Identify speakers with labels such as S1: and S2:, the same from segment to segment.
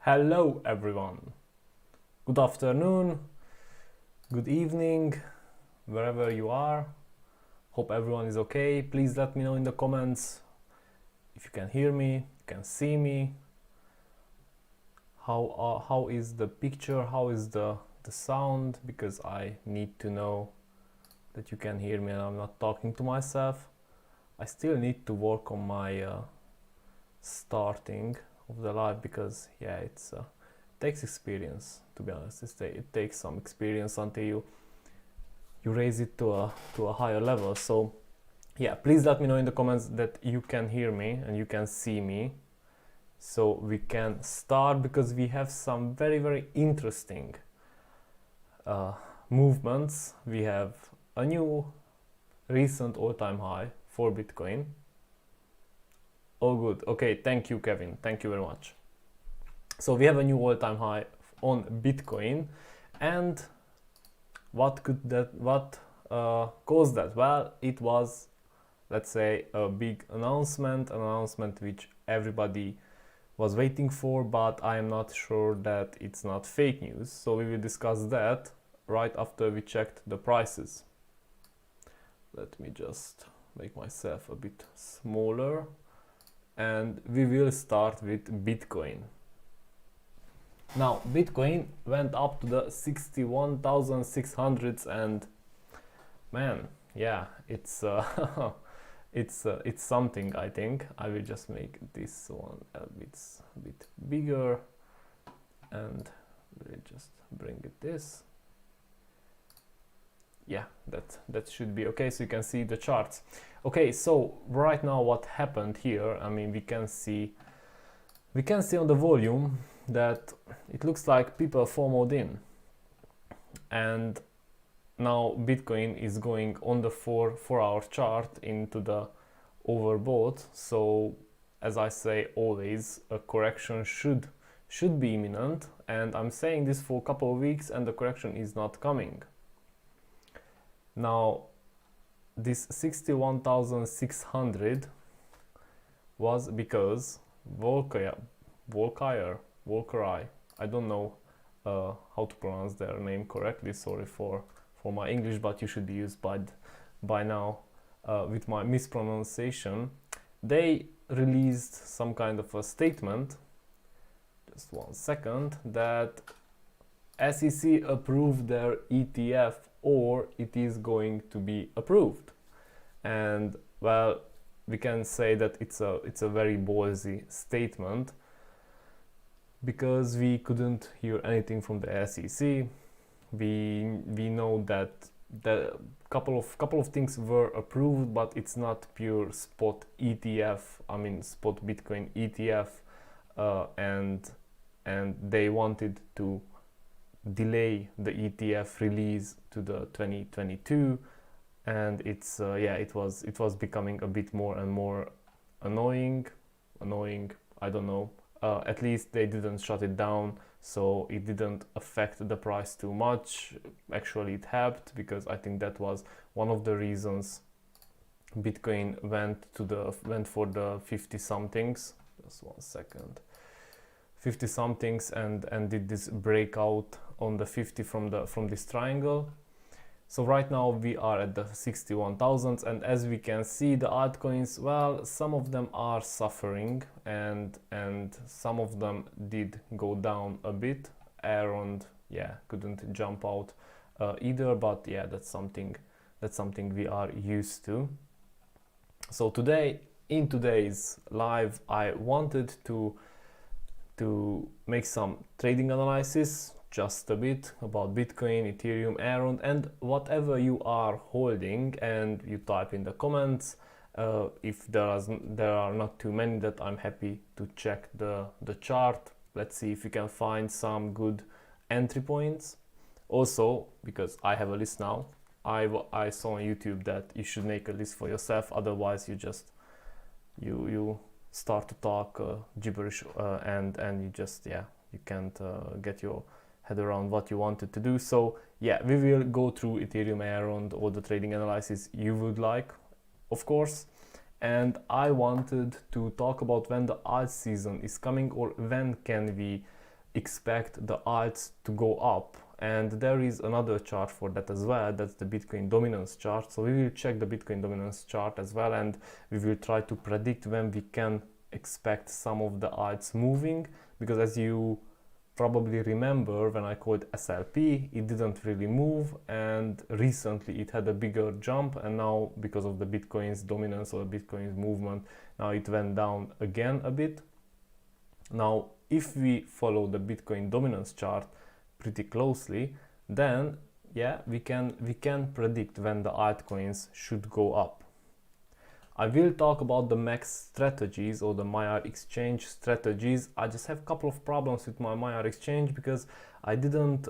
S1: Hello everyone. Good afternoon, good evening, wherever you are. Hope everyone is okay. Please let me know in the comments if you can hear me, you can see me. How is the picture? How is the sound? Because I need to know that you can hear me and I'm not talking to myself. I still need to work on my starting of the live because yeah, it takes experience, to be honest. It takes some experience until you raise it to a higher level. So yeah, please let me know in the comments that you can hear me and you can see me, so we can start, because we have some very interesting movements. We have a new recent all-time high for Bitcoin. Oh good, okay, thank you Kevin, thank you very much. So we have a new all-time high on Bitcoin, and what caused that? Well, it was, let's say, a big announcement, an announcement which everybody was waiting for, but I am not sure that it's not fake news. So we will discuss that right after we checked the prices. Let me just make myself a bit smaller, and we will start with Bitcoin. Now, Bitcoin went up to the 61,600s, and man, yeah, it's it's something. I think I will just make this one a bit bigger, and we'll just bring it this. Yeah, that should be okay, so you can see the charts. Okay, so right now what happened here, I mean, we can see on the volume that it looks like people FOMO'd in, and now Bitcoin is going on the 4-hour chart into the overbought. So as I say always, a correction should be imminent, and I'm saying this for a couple of weeks and the correction is not coming. Now this 61,600 was because Volcker, I don't know how to pronounce their name correctly, sorry for my English, but you should be used by now with my mispronunciation. They released some kind of a statement, just 1 second, that SEC approved their ETF, or it is going to be approved. And well, we can say that it's a very ballsy statement, because we couldn't hear anything from the SEC. We know that the couple of things were approved, but it's not pure spot ETF, I mean spot Bitcoin ETF, and they wanted to delay the ETF release to the 2022, and it's yeah, it was becoming a bit more and more annoying. I don't know. At least they didn't shut it down, so it didn't affect the price too much. Actually, it helped, because I think that was one of the reasons Bitcoin went for the 50 somethings. Just 1 second. 50 somethings, and did this breakout on the 50 from this triangle. So right now we are at the 61,000s, and as we can see, the altcoins, well, some of them are suffering, and some of them did go down a bit. Elrond, yeah, couldn't jump out either, but yeah, that's something we are used to. So today, in today's live, I wanted to make some trading analysis, just a bit about Bitcoin, Ethereum, Elrond, and whatever you are holding, and you type in the comments. If there are not too many, that I'm happy to check the chart. Let's see if you can find some good entry points. Also, because I have a list now, I saw on YouTube that you should make a list for yourself, otherwise you just you start to talk gibberish, and you just, yeah, you can't get your head around what you wanted to do. So yeah, we will go through Ethereum, Elrond, all the trading analysis you would like, of course. And I wanted to talk about when the alt season is coming, or when can we expect the alts to go up. And there is another chart for that as well, that's the Bitcoin dominance chart. So we will check the Bitcoin dominance chart as well, and we will try to predict when we can expect some of the alts moving, because as you probably remember, when I called SLP, it didn't really move, and recently it had a bigger jump, and now because of the Bitcoin's dominance or Bitcoin's movement, now it went down again a bit. Now if we follow the Bitcoin dominance chart pretty closely, then yeah, we can predict when the altcoins should go up. I will talk about the max strategies or the Maiar exchange strategies. I just have a couple of problems with my Maiar exchange because I didn't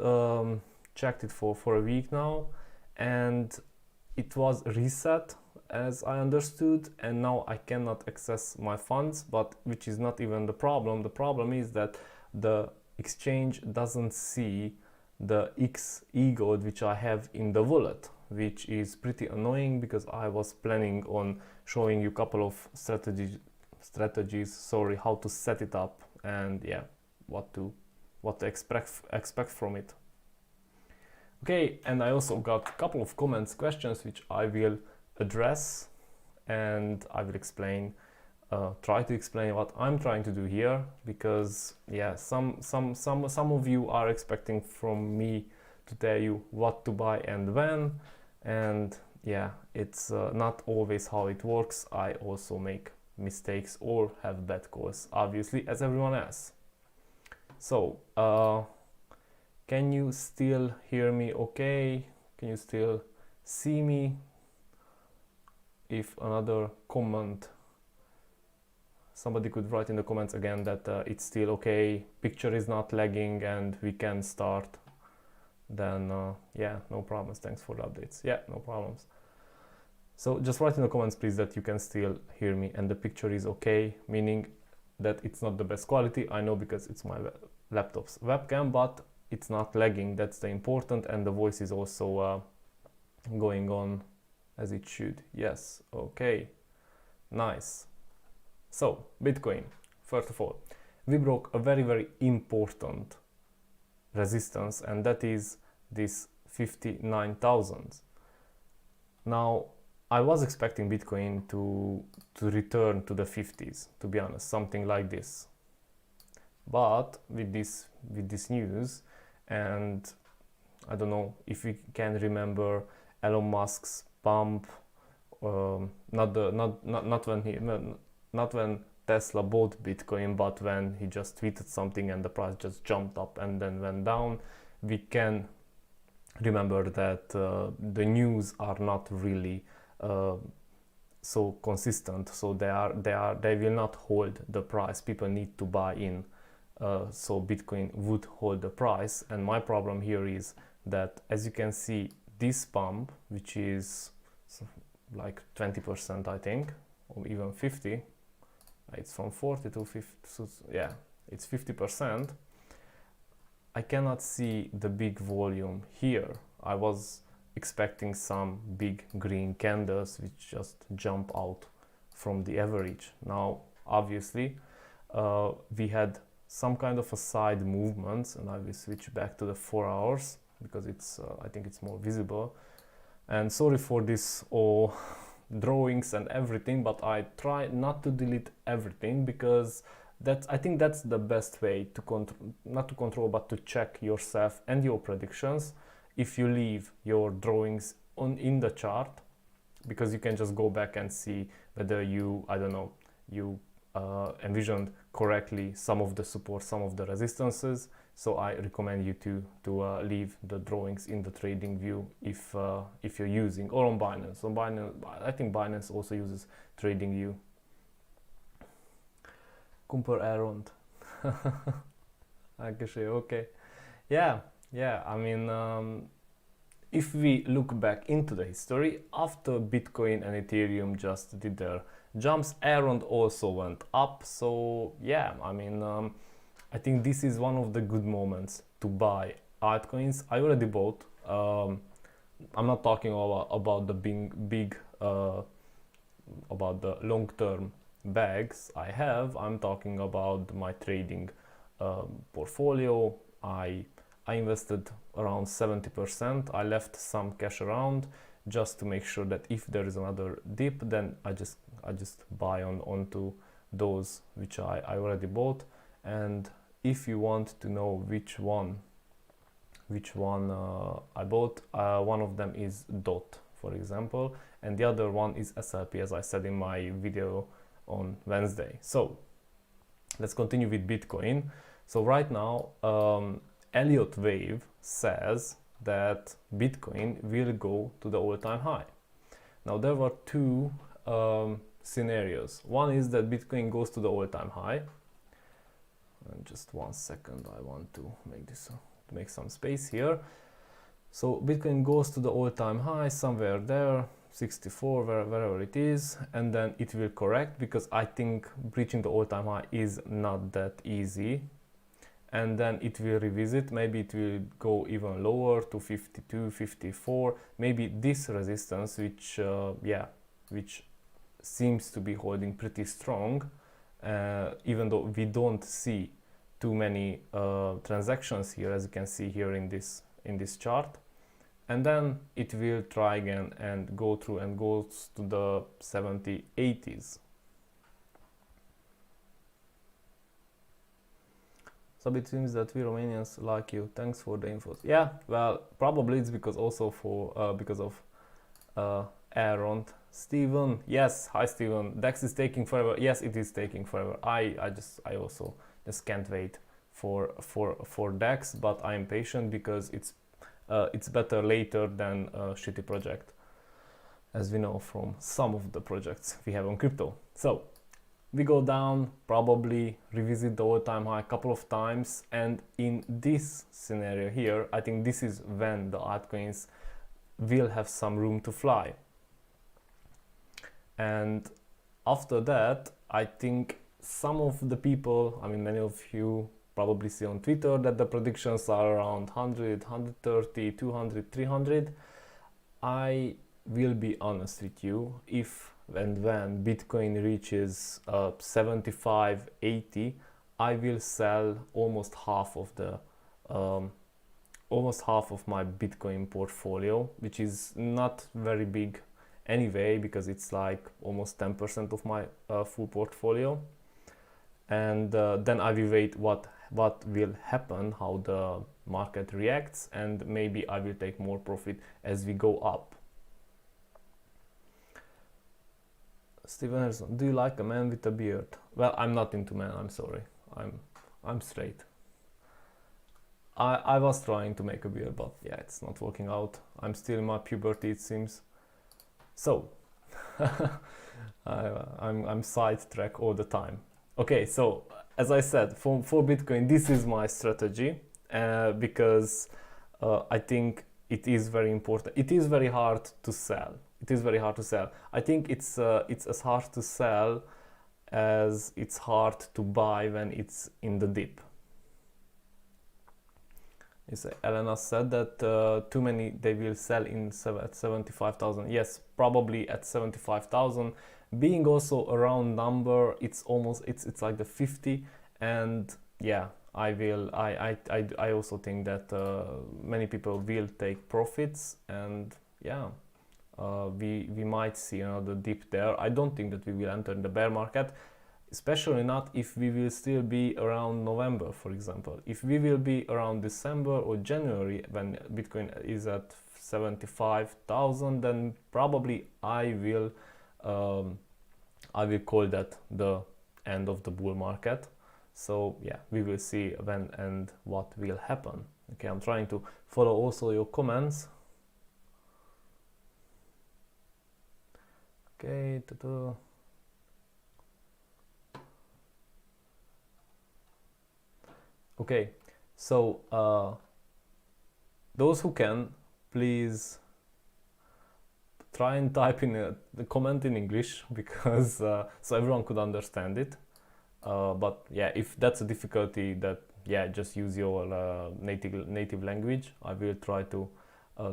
S1: check it for a week now, and it was reset as I understood, and now I cannot access my funds, but which is not even the problem. The problem is that the exchange doesn't see the XE which I have in the wallet, which is pretty annoying because I was planning on showing you a couple of strategies, how to set it up, and yeah, what to expect from it. Okay, and I also got a couple of questions which I will address, and I will explain, try to explain what I'm trying to do here, because yeah, some of you are expecting from me to tell you what to buy and when, and yeah, it's not always how it works. I also make mistakes or have bad calls, obviously, as everyone else. So can you still hear me okay? Can you still see me? If another comment, somebody could write in the comments again that it's still okay, picture is not lagging, and we can start, then yeah, no problems. Thanks for the updates. Yeah, no problems. So just write in the comments please that you can still hear me and the picture is okay, meaning that it's not the best quality. I know, because it's my laptop's webcam, but it's not lagging. That's the important, and the voice is also going on as it should. Yes, okay, nice. So Bitcoin, first of all, we broke a very important resistance, and that is this 59,000. Now I was expecting Bitcoin to return to the 50s, to be honest, something like this. But with this news, and I don't know if we can remember Elon Musk's pump, not when Tesla bought Bitcoin, but when he just tweeted something and the price just jumped up and then went down. We can remember that the news are not really so consistent, so they will not hold the price. People need to buy in, so Bitcoin would hold the price. And my problem here is that, as you can see, this pump, which is like 20%, I think, or even 50, it's from 40 to 50, so yeah, it's 50%. I cannot see the big volume here. I was expecting some big green candles which just jump out from the average. Now obviously we had some kind of a side movements, and I will switch back to the 4 hours because it's I think it's more visible. And sorry for this all drawings and everything, but I try not to delete everything, because I think that's the best way to not to control, but to check yourself and your predictions. If you leave your drawings in the chart, because you can just go back and see whether you, I don't know, you envisioned correctly some of the support, some of the resistances. So I recommend you to leave the drawings in the trading view if you're using, or on Binance. On Binance, I think Binance also uses trading view. Kumpar Elrond. Okay. Yeah, I mean, if we look back into the history, after Bitcoin and Ethereum just did their jumps, Elrond also went up. So yeah, I mean, I think this is one of the good moments to buy altcoins. I already bought. I'm not talking about the big about the long-term bags I have. I'm talking about my trading portfolio. I invested around 70%. I left some cash around just to make sure that if there is another dip, then I just buy onto those which I already bought. And if you want to know which one I bought, one of them is DOT, for example, and the other one is SLP, as I said in my video on Wednesday. So let's continue with Bitcoin. So right now, Elliott Wave says that Bitcoin will go to the all-time high. Now there were two scenarios. One is that Bitcoin goes to the all-time high. And just 1 second, I want to make this to make some space here. So Bitcoin goes to the all-time high somewhere there, 64, wherever it is, and then it will correct, because I think breaching the all-time high is not that easy. And then it will revisit, maybe it will go even lower to 52, 54, maybe this resistance, which seems to be holding pretty strong, even though we don't see too many transactions here, as you can see here in this chart. And then it will try again and go through and goes to the 70s, 80s. So it seems that we Romanians like you. Thanks for the info. Yeah, well, probably it's because also because of Elrond. Steven, yes, hi Steven. DEX is taking forever. Yes, it is taking forever. I also just can't wait for DEX, but I'm patient because it's better later than a shitty project, as we know from some of the projects we have on crypto. So we go down, probably revisit the all-time high a couple of times, and in this scenario here, I think this is when the altcoins will have some room to fly. And after that, I think some of the people, I mean many of you probably see on Twitter that the predictions are around 100, 130, 200, 300. I will be honest with you, if and when Bitcoin reaches 75, 80, I will sell almost half of my Bitcoin portfolio, which is not very big anyway, because it's like almost 10% of my full portfolio. And then I will wait what will happen, how the market reacts, and maybe I will take more profit as we go up. Steven Harrison, do you like a man with a beard? Well, I'm not into men, I'm sorry. I'm straight. I was trying to make a beard, but yeah, it's not working out. I'm still in my puberty, it seems. So I'm sidetracked all the time. Okay, so as I said, for Bitcoin, this is my strategy, because I think it is very important. It is very hard to sell. I think it's as hard to sell as it's hard to buy when it's in the dip. You say, Elena said that too many they will sell at 75,000. Yes, probably at 75,000. Being also a round number, it's like the 50, and yeah, I also think that many people will take profits, and yeah, we might see another dip there. I don't think that we will enter in the bear market, especially not if we will still be around November, for example. If we will be around December or January when Bitcoin is at 75,000, then probably I will call that the end of the bull market. So yeah, we will see when and what will happen. Okay, I'm trying to follow also your comments. Okay, okay, so those who can, please try and type in the comment in English, because so everyone could understand it. But yeah, if that's a difficulty, that yeah, just use your native language. I will try to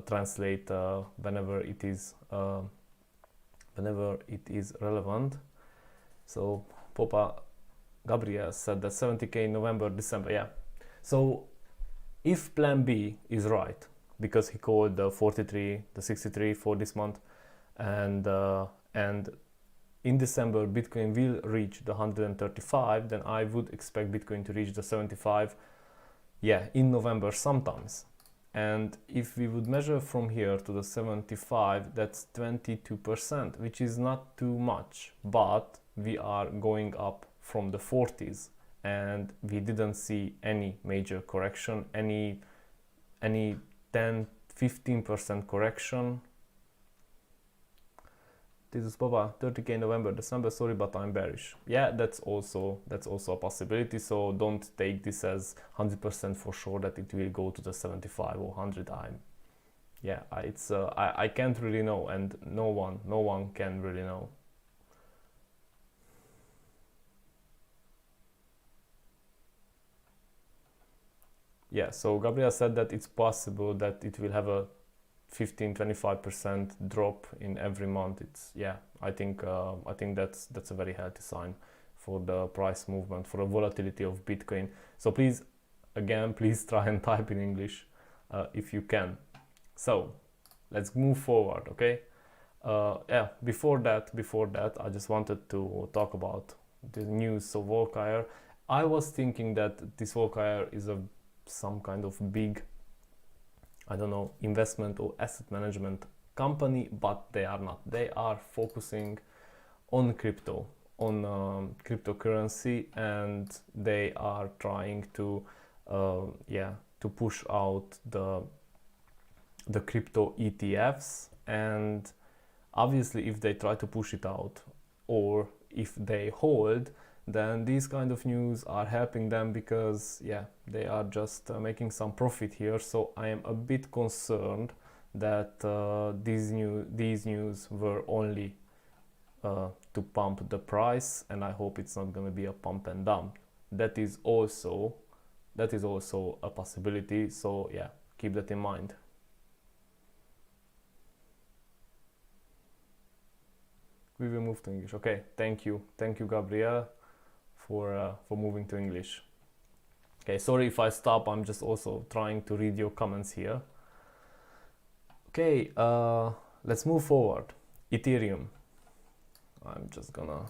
S1: translate whenever it is relevant. So Popa Gabriel said that 70k November, December, yeah. So if plan B is right, because he called the 43, the 63 for this month, and in December Bitcoin will reach the 135, then I would expect Bitcoin to reach the 75, yeah, in November sometimes. And if we would measure from here to the 75, that's 22%, which is not too much, but we are going up from the 40s, and we didn't see any major correction, any 10-15% correction. This is Papa, 30k November, December, sorry, but I'm bearish. Yeah, that's also a possibility, so don't take this as 100% for sure that it will go to the 75 or 100. I can't really know, and no one can really know. Yeah, so Gabriel said that it's possible that it will have a 15-25% drop in every month. It's, yeah, I think that's a very healthy sign for the price movement, for the volatility of Bitcoin. So please try and type in English if you can. So let's move forward, okay? Yeah, before that, I just wanted to talk about the news of Volcker. I was thinking that this Volcker is some kind of big, I don't know, investment or asset management company, but they are not. They are focusing on crypto, on cryptocurrency, and they are trying to push out the crypto ETFs. And obviously if they try to push it out, or if they hold, then these kind of news are helping them, because yeah, they are just making some profit here. So I am a bit concerned that these news were only to pump the price, and I hope it's not going to be a pump and dump. That is also a possibility, so yeah, keep that in mind. We will move to English. Okay, thank you Gabriel for moving to English. Okay, sorry if I stop, I'm just also trying to read your comments here. Okay, let's move forward. Ethereum. I'm just gonna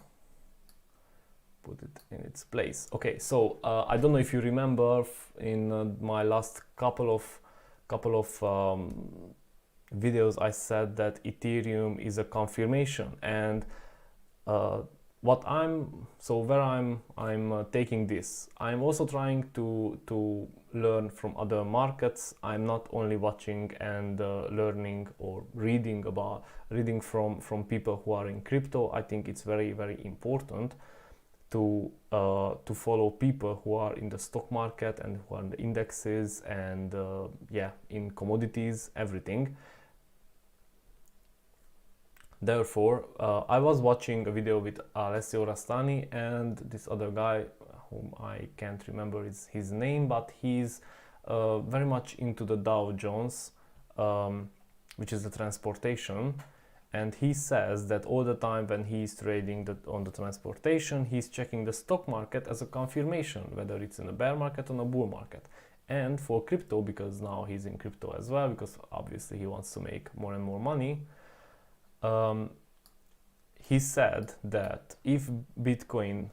S1: put it in its place. Okay, so I don't know if you remember in my last couple of videos I said that Ethereum is a confirmation, and where I'm taking this, I'm also trying to learn from other markets. I'm not only watching and learning or reading from people who are in crypto. I think it's very, very important to follow people who are in the stock market and who are in the indexes and in commodities, everything. Therefore, I was watching a video with Alessio Rastani and this other guy, whom I can't remember his name, but he's very much into the Dow Jones, which is the transportation. And he says that all the time when he's trading on the transportation, he's checking the stock market as a confirmation, whether it's in a bear market or a bull market. And for crypto, because now he's in crypto as well, because obviously he wants to make more and more money, he said that if Bitcoin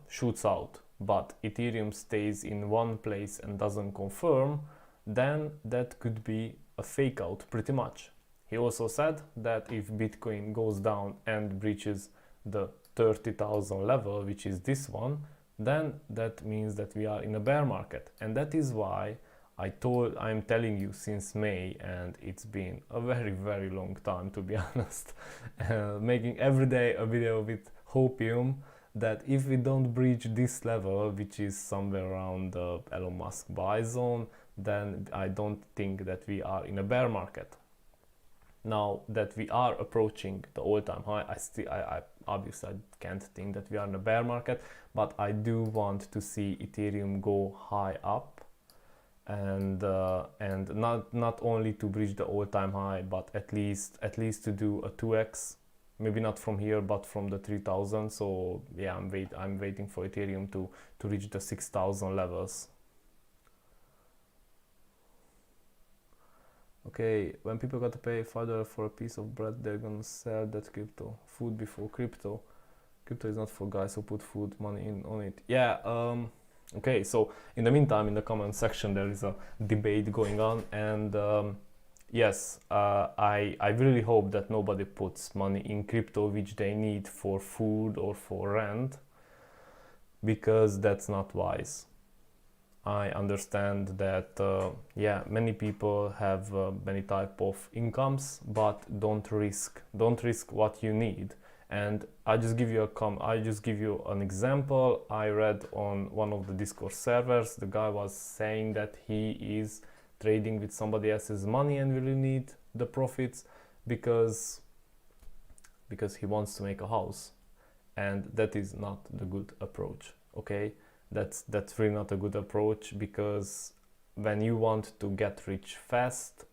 S1: shoots out, but Ethereum stays in one place and doesn't confirm, then that could be a fake out pretty much. He also said that if Bitcoin goes down and breaches the 30,000 level, which is this one, then that means that we are in a bear market. And that is why I'm telling you since May, and it's been a very, very long time, to be honest, making every day a video with Hopium, that if we don't breach this level, which is somewhere around the Elon Musk buy zone, then I don't think that we are in a bear market. Now that we are approaching the all-time high, I obviously can't think that we are in a bear market, but I do want to see Ethereum go high up, and not only to breach the all-time high, but at least to do a 2x maybe not from here, but from the 3000. So yeah, I'm waiting for Ethereum to reach the 6000 levels. Okay, when people got to pay $5 for a piece of bread, they're gonna sell that crypto. Food before crypto. Crypto is not for guys who put food money in on it. Yeah. Okay. So in the meantime, in the comment section, there is a debate going on, and yes, I really hope that nobody puts money in crypto which they need for food or for rent, because that's not wise. I understand that yeah, many people have many type of incomes, but don't risk what you need. And I just give you an example. I read on one of the Discord servers, the guy was saying that he is trading with somebody else's money and really need the profits because he wants to make a house, and that is not the good approach. Okay, that's really not a good approach, because when you want to get rich fast,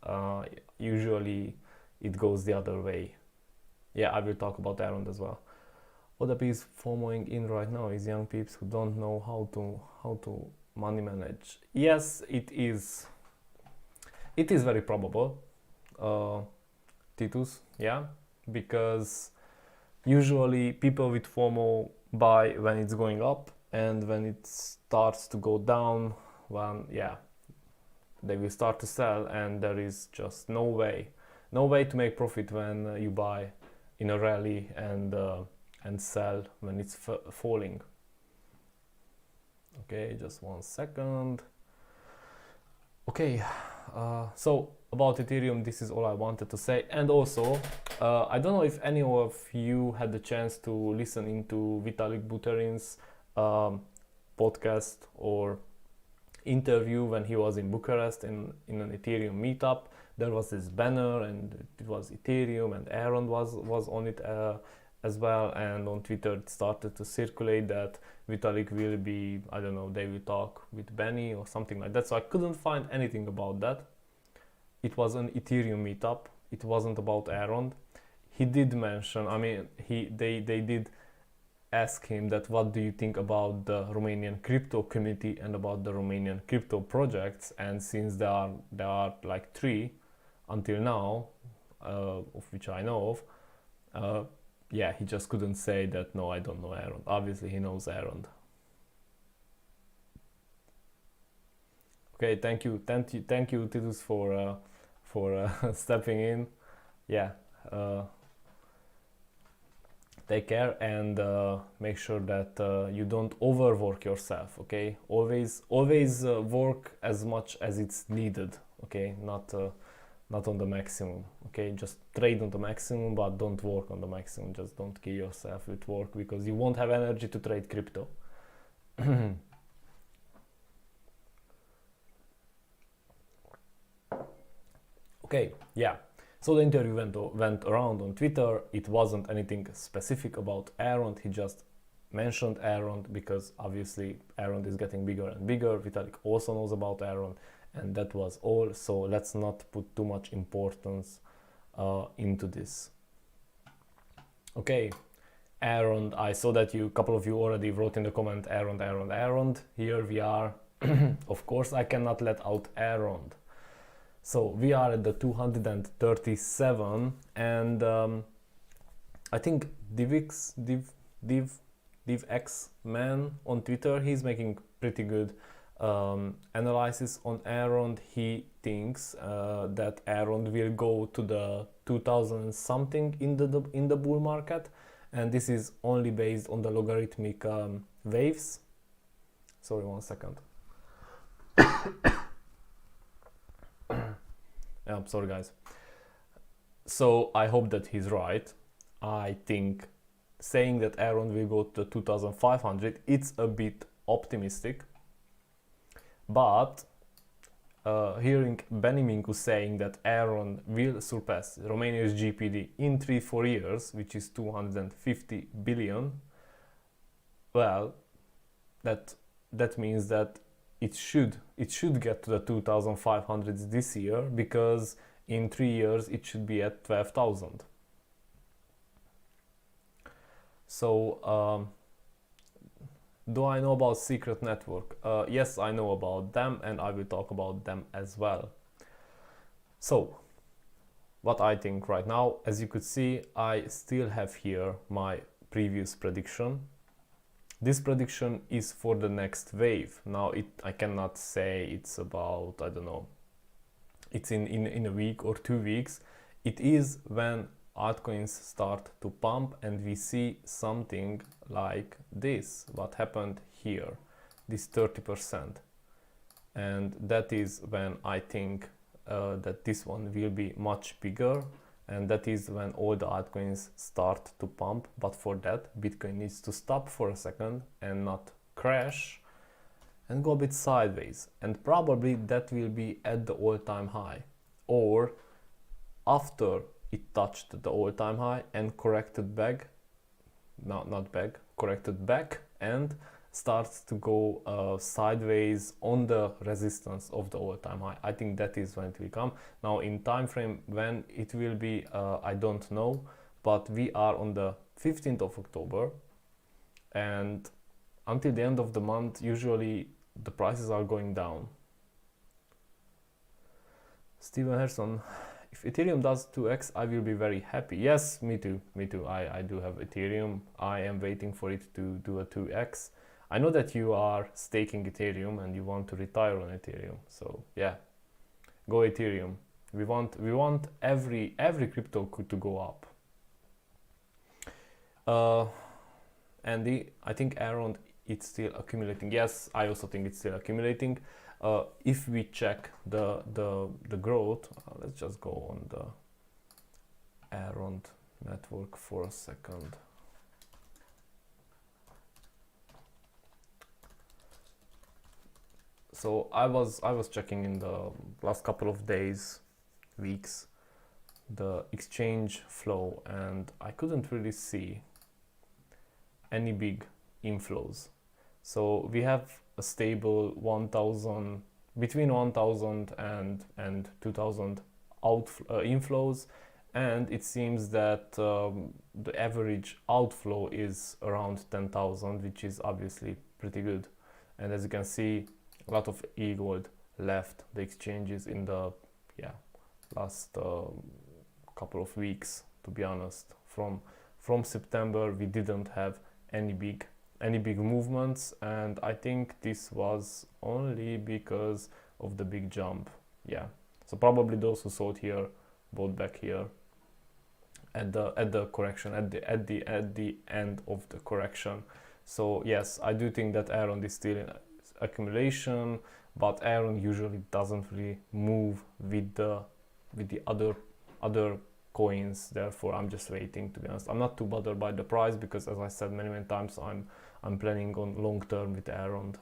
S1: usually it goes the other way. Yeah, I will talk about Elrond as well. What the is FOMOing in right now is young peeps who don't know how to money manage. Yes, it is very probable, Titus, yeah, because usually people with FOMO buy when it's going up, and when it starts to go down, yeah, they will start to sell, and there is just no way to make profit when you buy in a rally and sell when it's falling. Okay, just 1 second. Okay, so about Ethereum, this is all I wanted to say. And also, I don't know if any of you had the chance to listen into Vitalik Buterin's podcast or interview when he was in Bucharest in an Ethereum meetup. There was this banner, and it was Ethereum, and Elrond was on it as well. And on Twitter it started to circulate that Vitalik will be, I don't know, they will talk with Benny or something like that. So I couldn't find anything about that. It was an Ethereum meetup. It wasn't about Elrond. He did mention, I mean, they did ask him that what do you think about the Romanian crypto community and about the Romanian crypto projects, and since there are like 3 until now, of which I know of, yeah, he just couldn't say that no, I don't know Elrond. Obviously he knows Elrond. Okay, thank you Titus for stepping in. Yeah, take care, and make sure that you don't overwork yourself. Okay, always work as much as it's needed. Okay, not on the maximum. Okay, just trade on the maximum, but don't work on the maximum. Just don't kill yourself with work, because you won't have energy to trade crypto. Okay, yeah. So the interview went around on Twitter. It wasn't anything specific about Elrond. He just mentioned Elrond because obviously Elrond is getting bigger and bigger. Vitalik also knows about Elrond, and that was all. So let's not put too much importance into this. Okay, Elrond. I saw that a couple of you already wrote in the comment Elrond. Here we are. Of course, I cannot let out Elrond. So we are at the 237, and I think DivX man on Twitter, he's making pretty good analysis on Elrond. He thinks that Elrond will go to the 2000 something in the bull market, and this is only based on the logarithmic waves. Sorry, 1 second. I'm sorry guys. So I hope that he's right. I think saying that Elrond will go to 2500, it's a bit optimistic, but hearing Benny Minku saying that Elrond will surpass Romania's GPD in 3-4 years, which is 250 billion, well, that means that it should get to the 2500s this year, because in 3 years it should be at 12,000. So do I know about secret network? Yes, I know about them, and I will talk about them as well. So what I think right now, as you could see, I still have here my previous prediction. This prediction is for the next wave. Now I cannot say it's about, I don't know, it's in a week or 2 weeks. It is when altcoins start to pump and we see something like this, what happened here, this 30%. And that is when I think that this one will be much bigger, and that is when all the altcoins start to pump. But for that, Bitcoin needs to stop for a second and not crash and go a bit sideways, and probably that will be at the all-time high, or after it touched the all-time high and corrected back, corrected back and starts to go sideways on the resistance of the all-time high. I think that is when it will come. Now in time frame when it will be, I don't know, but we are on the 15th of October, and until the end of the month usually the prices are going down. Steven Herson, if Ethereum does 2x, I will be very happy. Yes, me too. I do have Ethereum. I am waiting for it to do a 2x. I know that you are staking Ethereum and you want to retire on Ethereum. So yeah, go Ethereum. We want every crypto to go up. Andy, I think Elrond, it's still accumulating. Yes, I also think it's still accumulating. If we check the growth, let's just go on the Elrond network for a second. So I was checking in the last couple of days, weeks, the exchange flow, and I couldn't really see any big inflows. So we have a stable 1,000, between 1,000 and 2,000 inflows, and it seems that the average outflow is around 10,000, which is obviously pretty good. And as you can see, a lot of e-gold left the exchanges in the last couple of weeks. To be honest, from September we didn't have any big movements, and I think this was only because of the big jump. Yeah, so probably those who sold here bought back here at the correction, at the end of the correction. So yes, I do think that Elrond is still in accumulation, but Elrond usually doesn't really move with the other coins. Therefore I'm just waiting, to be honest. I'm not too bothered by the price because, as I said many times, I'm planning on long term with Elrond.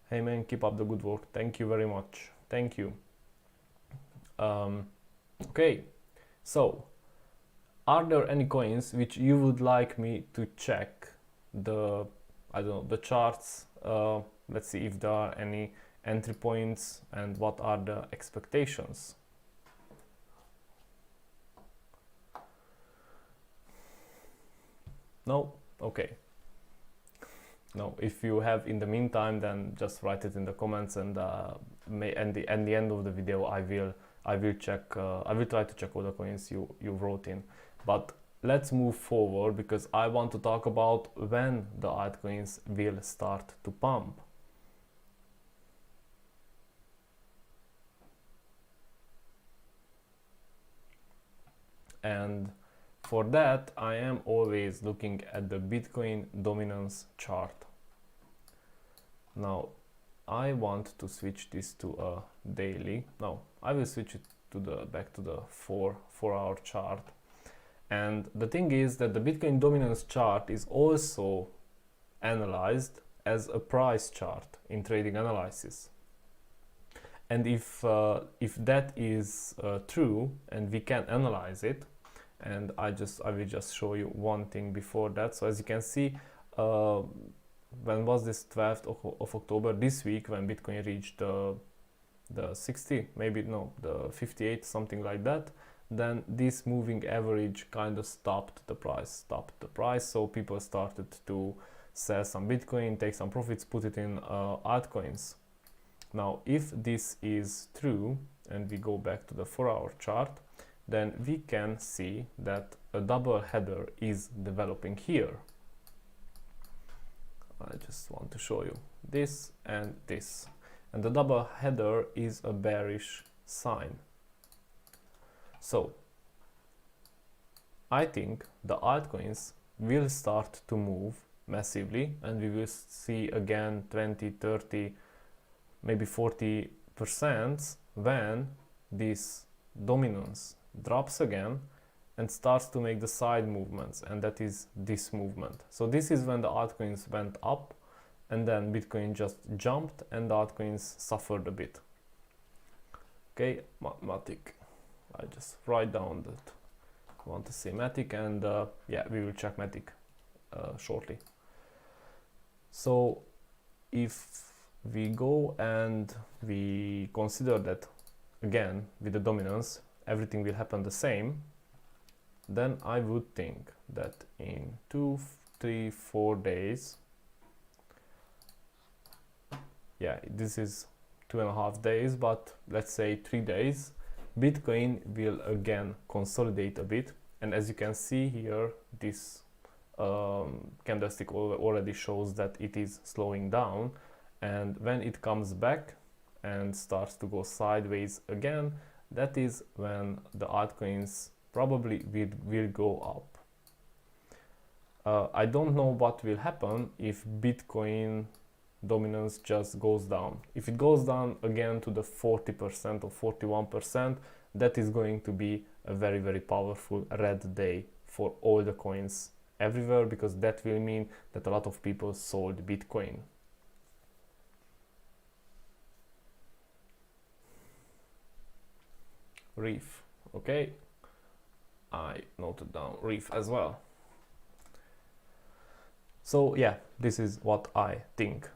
S1: Hey man, keep up the good work. Thank you very much. Thank you. Okay, so are there any coins which you would like me to check the charts? Let's see if there are any entry points and what are the expectations. No? Okay. No, if you have in the meantime, then just write it in the comments, and at the end of the video I will check. I will try to check all the coins you wrote in. But let's move forward because I want to talk about when the altcoins will start to pump. And for that I am always looking at the Bitcoin dominance chart. Now I want to switch this to a daily. No, I will switch it to back to the 4-hour chart. And the thing is that the Bitcoin dominance chart is also analyzed as a price chart in trading analysis. And if that is true and we can analyze it, and I will just show you one thing before that. So as you can see, when was this 12th of October, this week, when Bitcoin reached the 60, maybe no, the 58, something like that, then this moving average kind of stopped the price, so people started to sell some Bitcoin, take some profits, put it in altcoins. Now if this is true and we go back to the 4-hour chart, then we can see that a double header is developing here. I just want to show you this and this, and the double header is a bearish sign. So I think the altcoins will start to move massively, and we will see again 20, 30, maybe 40% when this dominance drops again and starts to make the side movements, and that is this movement. So this is when the altcoins went up, and then Bitcoin just jumped and the altcoins suffered a bit. Okay, Matic. I just write down that I want to say Matic, and yeah, we will check Matic shortly. So if we go and we consider that again with the dominance everything will happen the same, then I would think that in 2, 3, 4 days, yeah, this is 2.5 days, but let's say 3 days, Bitcoin will again consolidate a bit. And as you can see here, this candlestick already shows that it is slowing down, and when it comes back and starts to go sideways again, that is when the altcoins probably will go up. I don't know what will happen if Bitcoin dominance just goes down. If it goes down again to the 40% or 41%, that is going to be a very, very powerful red day for all the coins everywhere, because that will mean that a lot of people sold Bitcoin. Reef, okay, I noted down Reef as well. So yeah, this is what I think,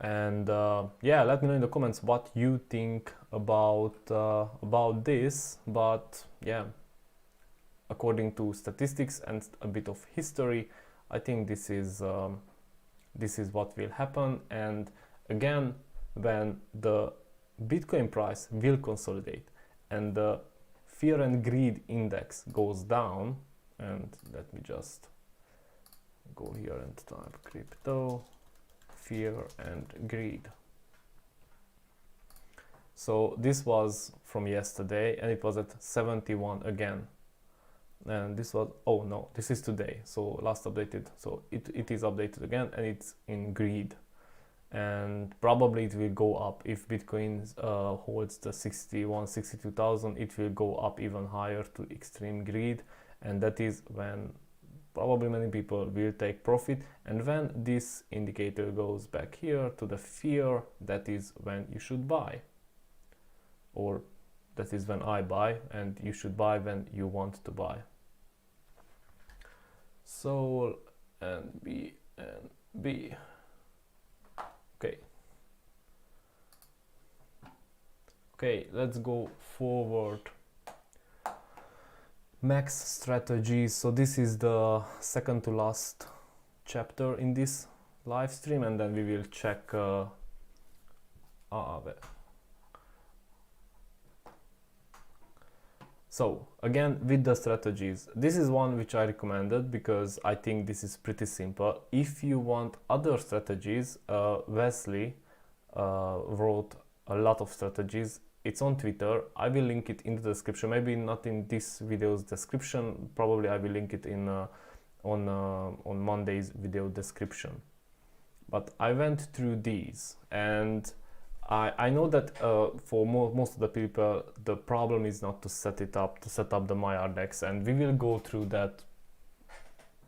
S1: and yeah, let me know in the comments what you think about this. But yeah, according to statistics and a bit of history, I think this is what will happen. And again, when the Bitcoin price will consolidate and the fear and greed index goes down, and let me just go here and type crypto fear and greed. So this was from yesterday and it was at 71 again, and this was, oh no, this is today, so last updated, so it is updated again and it's in greed, and probably it will go up if Bitcoin holds the 62,000. It will go up even higher to extreme greed, and that is when probably many people will take profit. And when this indicator goes back here to the fear, that is when you should buy, or that is when I buy, and you should buy when you want to buy. Sol and B. Okay. Okay, let's go forward. Max strategies. So this is the second to last chapter in this live stream, and then we will check so again with the strategies, this is one which I recommended because I think this is pretty simple. If you want other strategies, Wesley wrote a lot of strategies. It's on Twitter. I will link it in the description. Maybe not in this video's description. Probably I will link it in on Monday's video description. But I went through these, and I know that for most of the people, the problem is not to set up the Maiar DEX, and we will go through that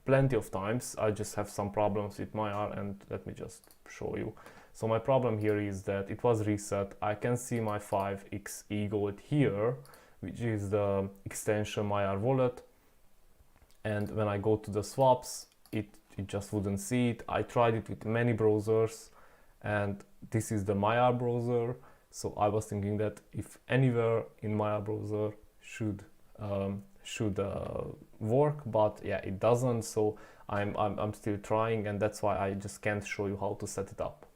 S1: plenty of times. I just have some problems with Maiar, and let me just show you. So my problem here is that it was reset. I can see my 5xe gold here, which is the extension Maiar wallet, and when I go to the swaps, it just wouldn't see it. I tried it with many browsers, and this is the Maiar browser. So I was thinking that if anywhere in Maiar browser should work, but yeah, it doesn't. So I'm still trying, and that's why I just can't show you how to set it up.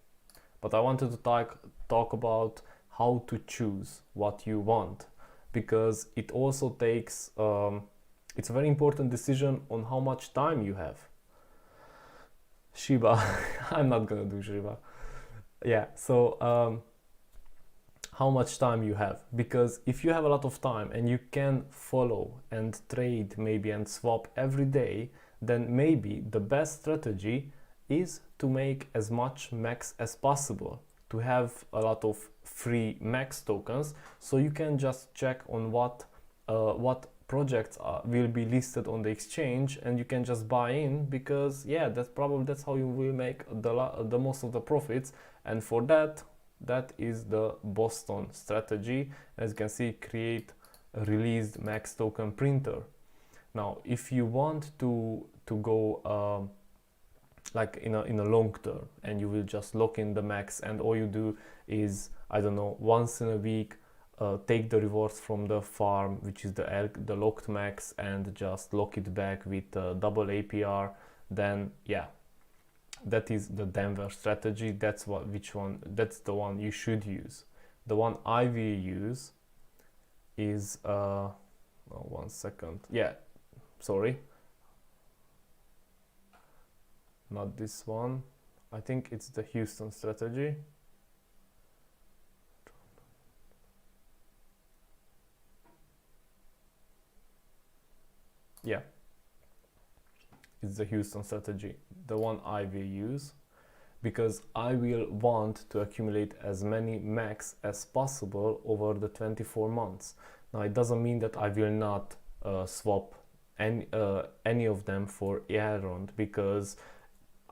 S1: But I wanted to talk about how to choose what you want, because it also takes it's a very important decision on how much time you have. Shiba. I'm not gonna do Shiba. Yeah, so how much time you have, because if you have a lot of time and you can follow and trade maybe and swap every day, then maybe the best strategy is to make as much max as possible, to have a lot of free max tokens, so you can just check on what projects will be listed on the exchange, and you can just buy in, because yeah, that's how you will make the most of the profits. And for that is the Boston strategy. As you can see, create a released max token printer. Now if you want to go like in a long term, and you will just lock in the max, and all you do is, I don't know, once in a week take the rewards from the farm, which is the locked max, and just lock it back with double APR, then yeah, that is the Denver strategy. That's the one you should use. The one I will use is oh, 1 second. Yeah, sorry, not this one. I think it's the Houston strategy. Yeah, it's the Houston strategy, the one I will use, because I will want to accumulate as many max as possible over the 24 months. Now it doesn't mean that I will not swap any of them for Elrond, because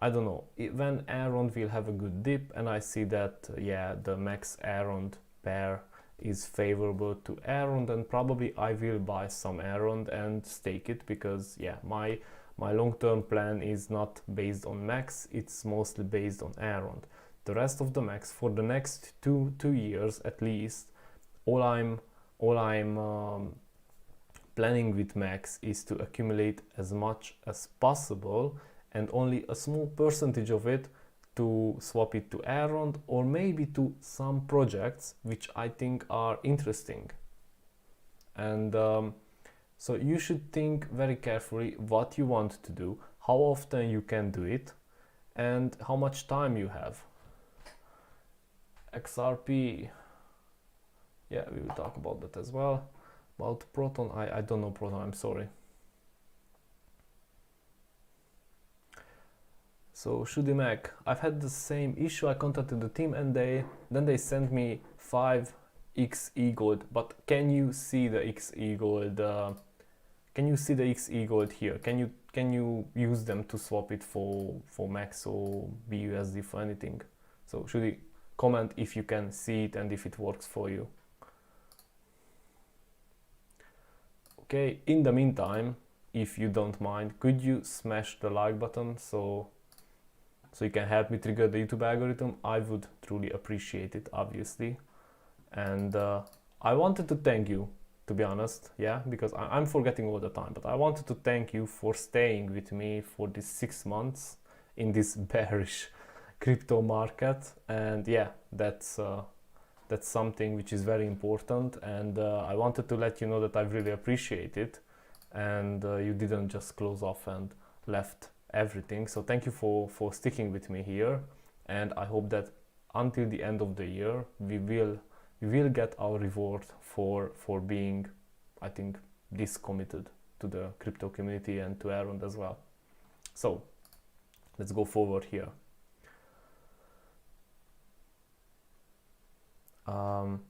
S1: I don't know, when Elrond will have a good dip and I see that yeah, the max Elrond pair is favorable to Elrond, and probably I will buy some Elrond and stake it, because yeah, my long-term plan is not based on max, it's mostly based on Elrond. The rest of the max for the next two years at least, all I'm planning with max is to accumulate as much as possible, and only a small percentage of it to swap it to Elrond, or maybe to some projects which I think are interesting. And so you should think very carefully what you want to do, how often you can do it, and how much time you have. XRP, yeah, we will talk about that as well. About Proton, I don't know Proton, I'm sorry. So Shudimek, I've had the same issue. I contacted the team, and then they sent me 5 XE gold. But can you see the XE gold? Can you see the XE gold here? Can you use them to swap it for max or BUSD for anything? So Shudi, comment if you can see it and if it works for you. Okay. In the meantime, if you don't mind, could you smash the like button so you can help me trigger the YouTube algorithm? I would truly appreciate it, obviously. And I wanted to thank you, to be honest, yeah, because I'm forgetting all the time, but I wanted to thank you for staying with me for these 6 months in this bearish crypto market. And yeah, that's something which is very important, and I wanted to let you know that I really appreciate it, and you didn't just close off and left everything. So thank you for sticking with me here, and I hope that until the end of the year we will get our reward for being, I think, this committed to the crypto community and to Elrond as well. So let's go forward here.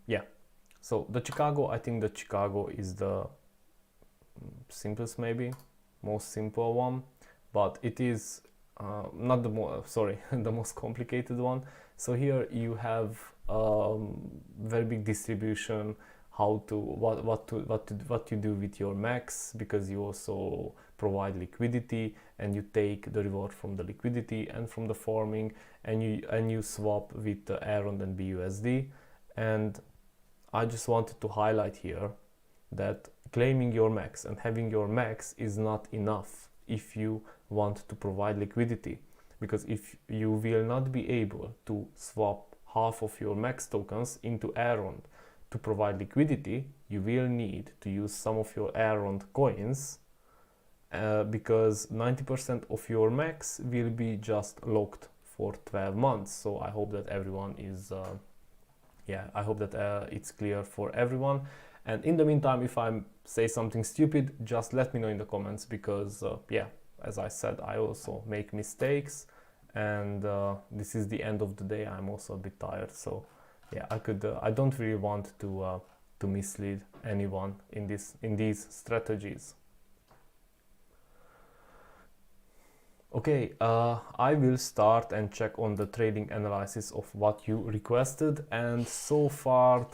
S1: Yeah, so the Chicago, I think the Chicago is the simplest, maybe most simple one, but it is not the the most complicated one. So here you have very big distribution, what you do with your max, because you also provide liquidity, and you take the reward from the liquidity and from the farming, and you swap with the Elrond and BUSD. And I just wanted to highlight here that claiming your max and having your max is not enough if you want to provide liquidity, because if you will not be able to swap half of your max tokens into Elrond to provide liquidity, you will need to use some of your Elrond coins, because 90% of your max will be just locked for 12 months. So I hope that everyone is I hope that it's clear for everyone. And in the meantime, if I say something stupid, just let me know in the comments, because as I said, I also make mistakes, and this is the end of the day. I'm also a bit tired, so yeah, I don't really want to mislead anyone in these strategies. Okay, I will start and check on the trading analysis of what you requested, and so far,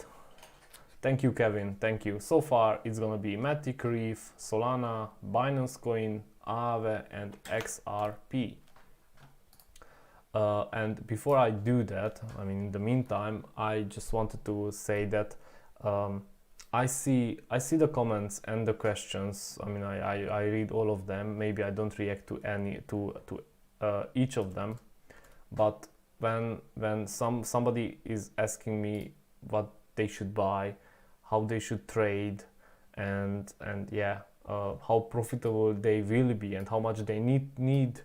S1: thank you Kevin, thank you. So far it's gonna be Matic, Reef, Solana, Binance Coin, Aave and XRP. And before I do that, I mean in the meantime, I just wanted to say that I see the comments and the questions. I mean, I read all of them. Maybe I don't react to each of them, but when somebody is asking me what they should buy, how they should trade, and how profitable they will be, and how much they need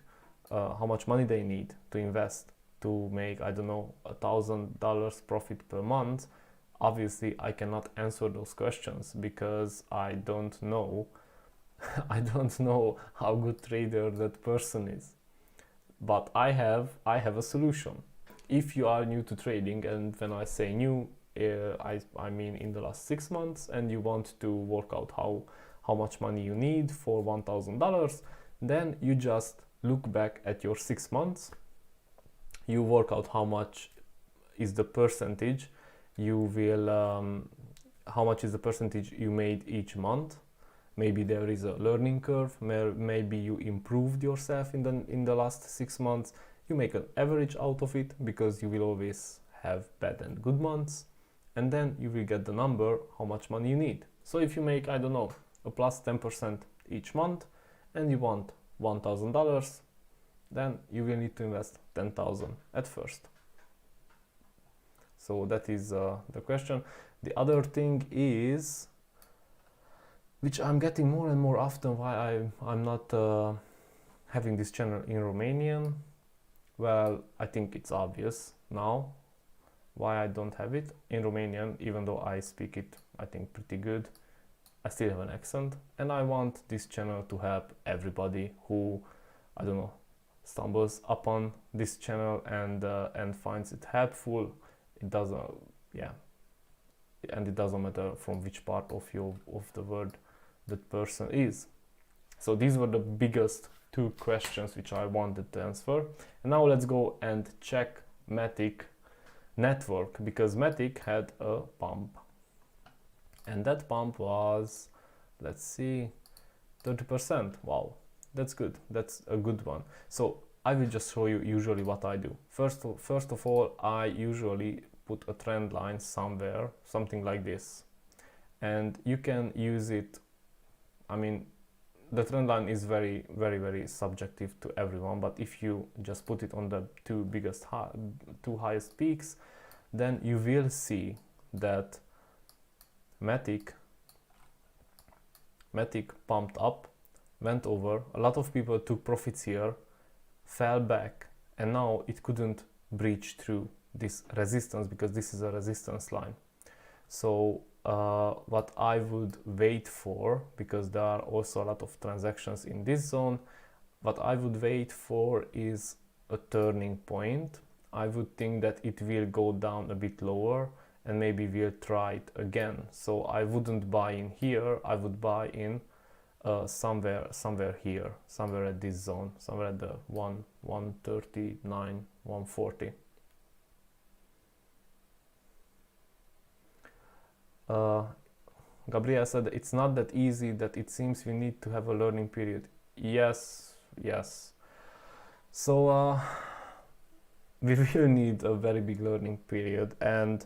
S1: how much money they need to invest to make, I don't know, $1,000 profit per month. Obviously I cannot answer those questions because I don't know I don't know how good trader that person is. But I have a solution. If you are new to trading, and when I say new, I mean in the last 6 months, and you want to work out how much money you need for $1,000, then you just look back at your 6 months, you work out how much is the percentage you will how much is the percentage you made each month. Maybe there is a learning curve, maybe you improved yourself in the last 6 months. You make an average out of it, because you will always have bad and good months, and then you will get the number how much money you need. So if you make, I don't know, a plus 10% each month, and you want $1,000, then you will need to invest 10,000 at first. So that is the question. The other thing is, which I'm getting more and more often, why I'm not having this channel in Romanian. Well, I think it's obvious now why I don't have it in Romanian, even though I speak it, I think, pretty good. I still have an accent, and I want this channel to help everybody who, I don't know, stumbles upon this channel and finds it helpful. It doesn't, and it doesn't matter from which part of the world that person is. So these were the biggest 2 questions which I wanted to answer. And now let's go and check Matic network, because Matic had a pump, and that pump was, let's see, 30%. Wow, that's good. That's a good one. So I will just show you usually what I do. First of all, I usually put a trend line somewhere, something like this, and you can use it. I mean, the trend line is very, very, very subjective to everyone, but if you just put it on the 2 highest peaks, then you will see that Matic pumped up, went over, a lot of people took profits here, fell back, and now it couldn't breach through this resistance, because this is a resistance line. So what I would wait for, because there are also a lot of transactions in this zone, what I would wait for is a turning point. I would think that it will go down a bit lower, and maybe we'll try it again. So I wouldn't buy in here, I would buy in somewhere here, somewhere at this zone, somewhere at the 139, 140. Gabriel said it's not that easy, that it seems we need to have a learning period. Yes. So we will need a very big learning period, and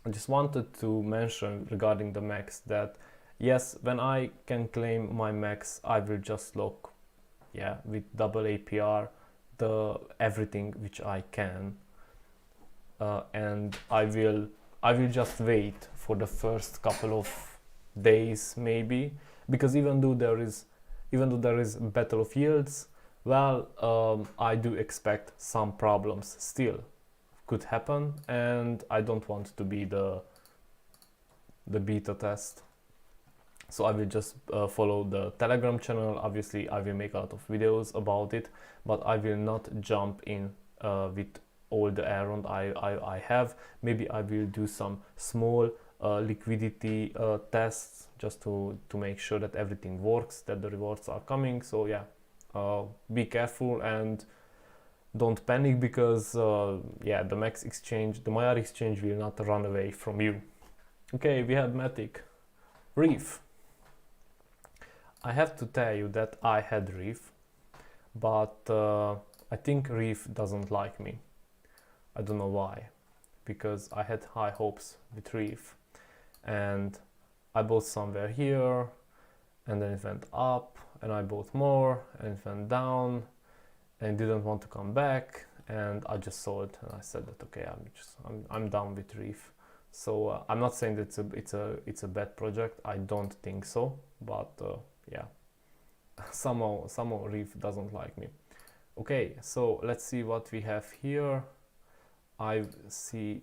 S1: I just wanted to mention regarding the max that Yes, when I can claim my max, I will just lock, yeah, with double APR, the everything which I can, and I will just wait for the first couple of days maybe, because even though there is battle of yields, well, I do expect some problems still could happen, and I don't want to be the beta test. So I will just follow the Telegram channel. Obviously I will make a lot of videos about it, but I will not jump in with all the Elrond I have. Maybe I will do some small liquidity tests just to make sure that everything works, that the rewards are coming. So yeah, be careful and don't panic, because yeah, the max exchange, the Maiar exchange, will not run away from you. Okay, we had Matic. Reef. I have to tell you that I had Reef, but I think Reef doesn't like me. I don't know why, because I had high hopes with Reef, and I bought somewhere here, and then it went up, and I bought more, and it went down, and didn't want to come back, and I just sold, and I said that okay, I'm done with Reef. So I'm not saying that it's a bad project. I don't think so, but yeah, somehow Reef doesn't like me. Okay, so let's see what we have here. I see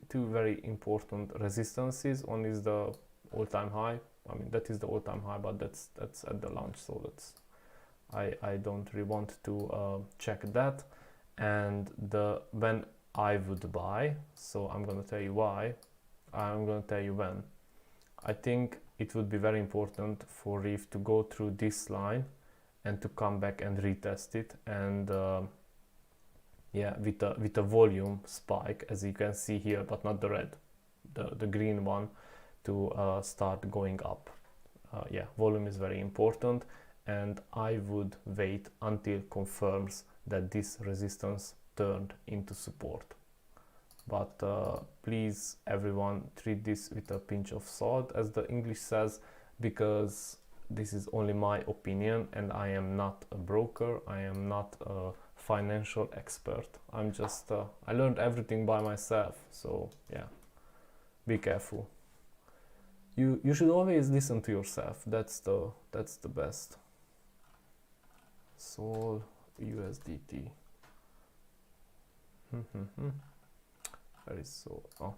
S1: two very important resistances. One is the all-time high. I mean, that is the all-time high, but that's at the launch, so that's I don't really want to check that. And when I would buy, so I'm gonna tell you why, I'm gonna tell you when. I think it would be very important for Reef to go through this line and to come back and retest it, and yeah, with a volume spike, as you can see here, but not the red, the green one, to start going up. Yeah, volume is very important, and I would wait until confirms that this resistance turned into support. But please, everyone, treat this with a pinch of salt, as the English says, because this is only my opinion, and I am not a broker, I am not a financial expert. I'm just I learned everything by myself, so yeah, be careful. You should always listen to yourself. That's the best. Sol USDT. Where is Sol? Oh,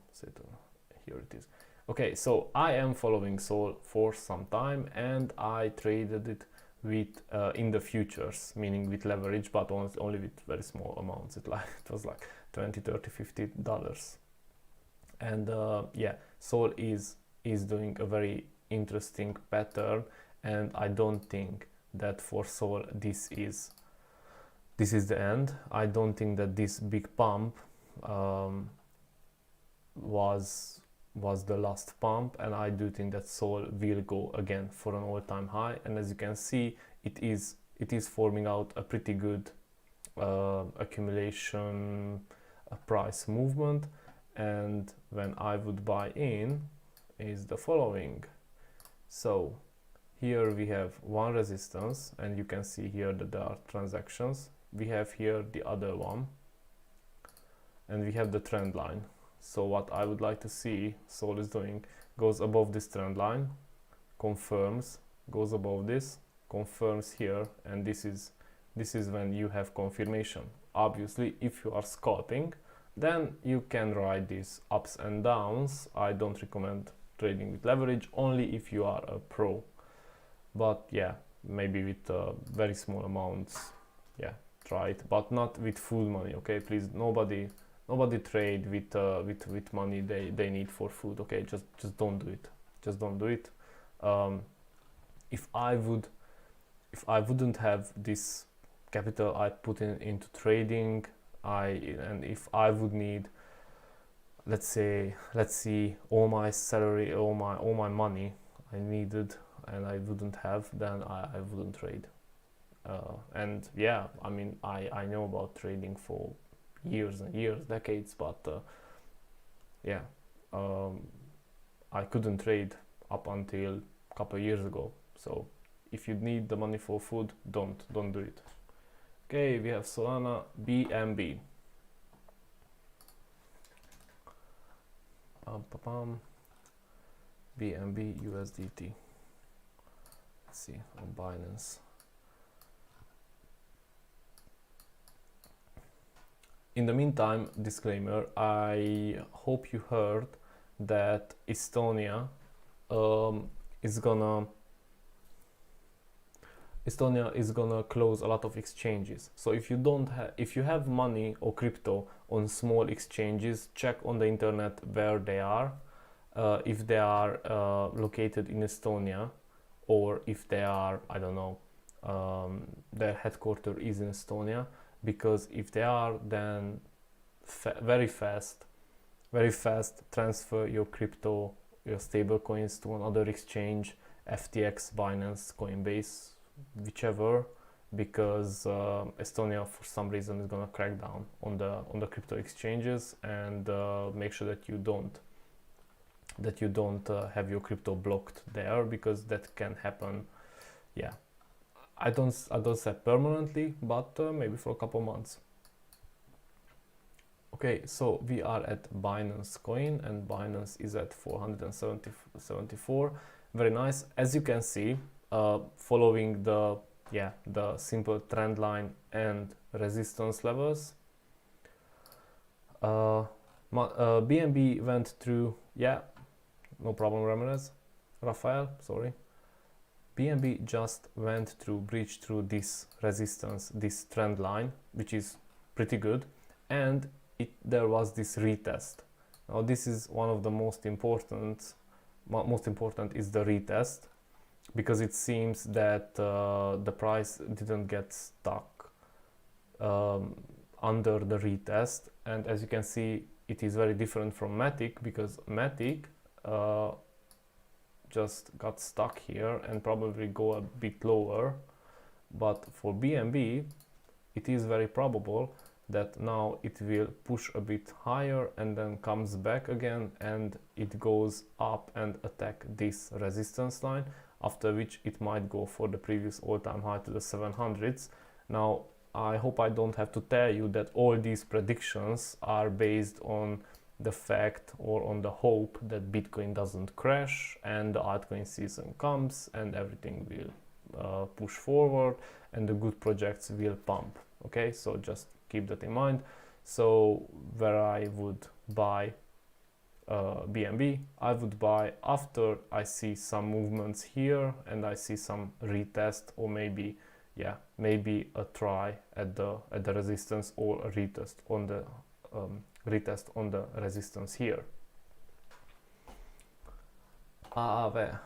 S1: here it is. Okay, so I am following Sol for some time, and I traded it with in the futures, meaning with leverage, but only with very small amounts. It was like $20, $30, $50, and yeah, Sol is doing a very interesting pattern, and I don't think that for Sol this is the end. I don't think that this big pump was the last pump, and I do think that Sol will go again for an all-time high, and as you can see, it is forming out a pretty good accumulation price movement. And when I would buy in is the following. So here we have one resistance, and you can see here that there are transactions. We have here the other one, and we have the trend line. So what I would like to see Sol is doing, goes above this trend line, confirms, goes above this, confirms here, and this is when you have confirmation. Obviously, if you are scalping, then you can ride these ups and downs. I don't recommend trading with leverage, only if you are a pro. But yeah, maybe with very small amounts, yeah, try it, but not with full money. Okay, please, nobody trade with money they need for food. Okay, just don't do it. Just don't do it. If I wouldn't have this capital I put into trading, and if I would need, let's see, all my salary, all my money I needed, and I wouldn't have, then I wouldn't trade. And yeah, I mean, I know about trading for years and years, decades, but yeah, I couldn't trade up until a couple years ago. So if you need the money for food, don't do it. Okay, we have Solana BNB. BNB USDT. Let's see on Binance. In the meantime, disclaimer, I hope you heard that Estonia is gonna close a lot of exchanges. So if you have money or crypto on small exchanges, check on the internet where they are, if they are located in Estonia, or if they are, I don't know, their headquarters is in Estonia. Because if they are, then very fast transfer your crypto, your stable coins to another exchange, FTX, Binance, Coinbase, whichever, because Estonia for some reason is gonna crack down on the crypto exchanges, and make sure that you don't have your crypto blocked there, because that can happen. Yeah, I don't say permanently, but maybe for a couple months. Okay, so we are at Binance Coin, and Binance is at 474. Very nice. As you can see, following the simple trend line and resistance levels, BNB went through. Yeah, no problem, Rafael, sorry. BNB just breached through this resistance, this trend line, which is pretty good, and there was this retest. Now this is one of the most important is the retest, because it seems that the price didn't get stuck under the retest, and as you can see, it is very different from Matic, because Matic just got stuck here and probably go a bit lower, but for BNB it is very probable that now it will push a bit higher and then comes back again, and it goes up and attack this resistance line, after which it might go for the previous all-time high to the 700s. Now I hope I don't have to tell you that all these predictions are based on the fact or on the hope that Bitcoin doesn't crash and the altcoin season comes and everything will push forward and the good projects will pump. Okay, so just keep that in mind. So where I would buy BNB, I would buy after I see some movements here and I see some retest, or maybe a try at the resistance, or a retest on the resistance here. AAV,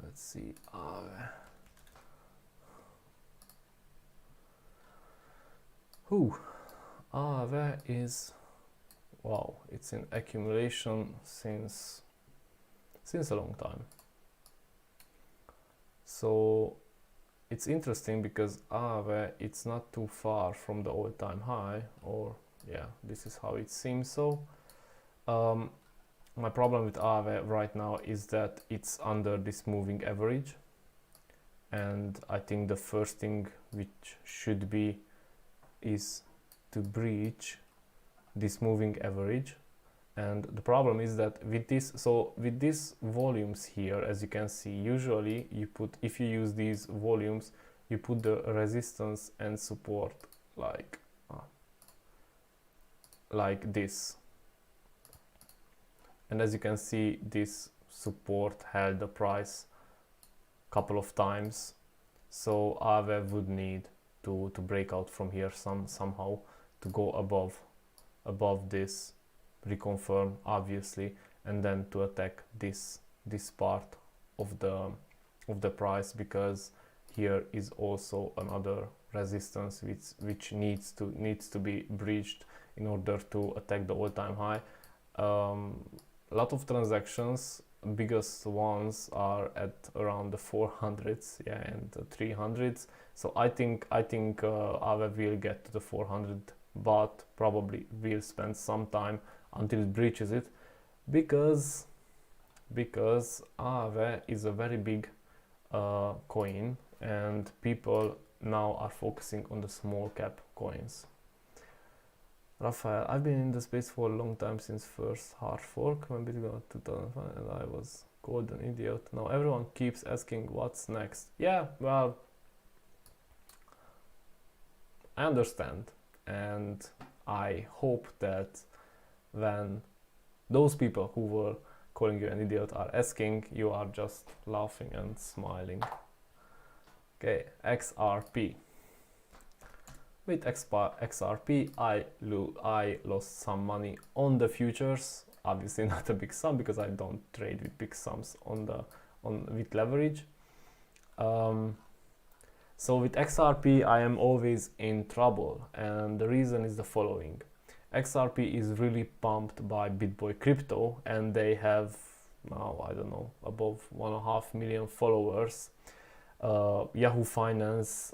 S1: let's see, AAV. AAV is, wow, it's in accumulation since a long time. So it's interesting because AAV, it's not too far from the all-time high, or yeah, this is how it seems. So my problem with AAV right now is that it's under this moving average, and I think the first thing which should be is to breach this moving average. And the problem is that with these volumes here, as you can see, usually if you use these volumes, you put the resistance and support like this, and as you can see, this support held the price a couple of times, so AAV would need to break out from here somehow to go above this, reconfirm obviously, and then to attack this part of the price, because here is also another resistance which needs to be breached in order to attack the all-time high. A lot of transactions, biggest ones are at around the 400s, yeah, and the 300s. So I think AAV will get to the 400, but probably will spend some time until it breaches it, because because Aave is a very big coin, and people now are focusing on the small cap coins. Raphael, I've been in the space for a long time, since first hard fork when Bitcoin 2005, and I was called an idiot. Now everyone keeps asking what's next. Yeah, well, I understand, and I hope that when those people who were calling you an idiot are asking, you are just laughing and smiling. Okay, XRP. With XRP, I lost some money on the futures. Obviously not a big sum, because I don't trade with big sums with leverage. So with XRP, I am always in trouble, and the reason is the following. XRP is really pumped by BitBoy Crypto, and they have now, I don't know, above 1.5 million followers. Yahoo Finance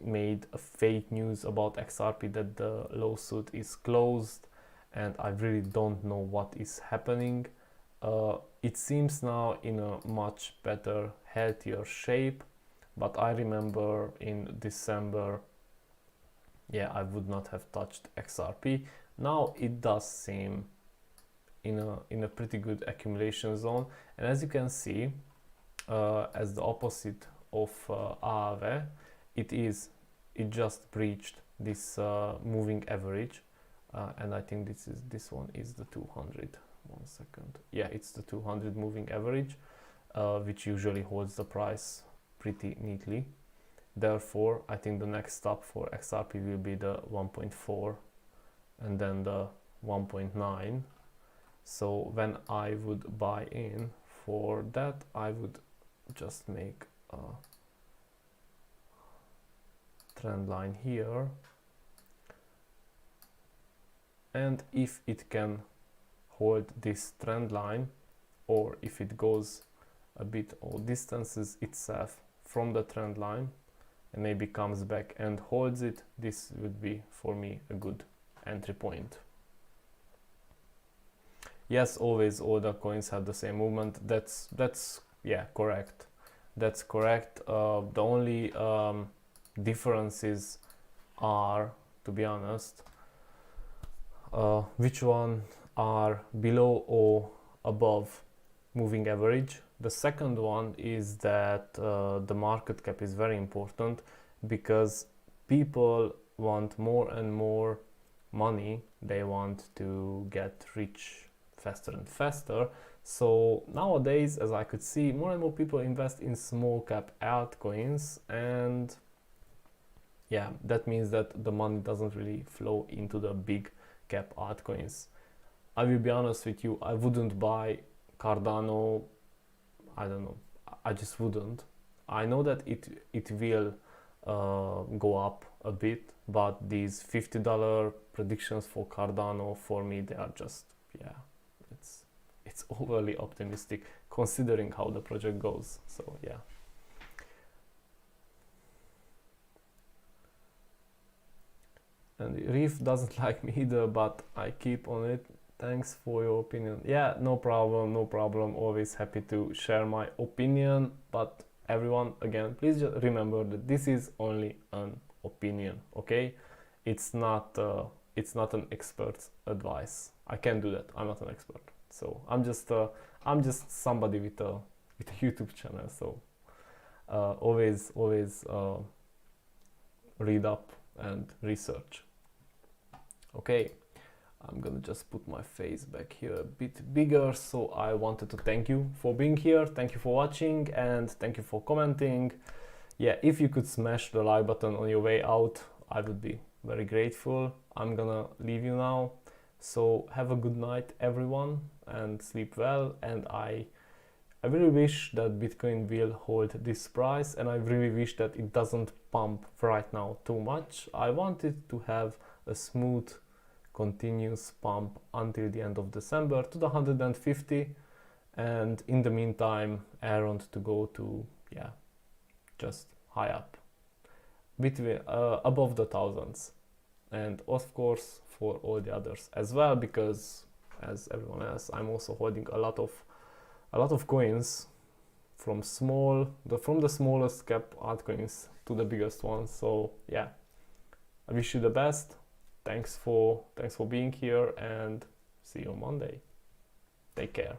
S1: made a fake news about XRP that the lawsuit is closed, and I really don't know what is happening. It seems now in a much better, healthier shape, but I remember in December, yeah, I would not have touched XRP. Now it does seem in a pretty good accumulation zone, and as you can see, as the opposite of Aave, it just breached this moving average, and I think this one is the 200. 1 second. Yeah, it's the 200 moving average, which usually holds the price pretty neatly. Therefore, I think the next stop for XRP will be the 1.4 and then the 1.9. So when I would buy in for that, I would just make a trend line here, and if it can hold this trend line, or if it goes a bit or distances itself from the trend line and maybe comes back and holds it, this would be for me a good entry point. Yes, always all the coins have the same movement. That's yeah, correct. That's correct. The only differences are, to be honest, which one are below or above moving average. The second one is that the market cap is very important, because people want more and more money. They want to get rich faster and faster. So nowadays, as I could see, more and more people invest in small cap altcoins, and yeah, that means that the money doesn't really flow into the big cap altcoins. I will be honest with you, I wouldn't buy Cardano. I don't know, I just wouldn't. I know that it will go up a bit, but these $50 predictions for Cardano, for me, they are just, yeah, it's overly optimistic considering how the project goes. So yeah. And Reef doesn't like me either, but I keep on it. Thanks for your opinion. Yeah, no problem, no problem. Always happy to share my opinion. But everyone, again, please just remember that this is only an opinion, okay? It's not an expert's advice. I can't do that. I'm not an expert. So I'm just somebody with a YouTube channel. So always read up and research. Okay. I'm gonna just put my face back here a bit bigger. So I wanted to thank you for being here. Thank you for watching, and thank you for commenting. Yeah, if you could smash the like button on your way out, I would be very grateful. I'm gonna leave you now. So have a good night, everyone, and sleep well. And I really wish that Bitcoin will hold this price, and I really wish that it doesn't pump right now too much. I want it to have a smooth continuous pump until the end of December to the 150, and in the meantime Elrond to go to, yeah, just high up between above the thousands, and of course for all the others as well, because as everyone else, I'm also holding a lot of a lot of coins from the smallest cap altcoins to the biggest ones. So yeah, I wish you the best. Thanks for being here, and see you on Monday. Take care.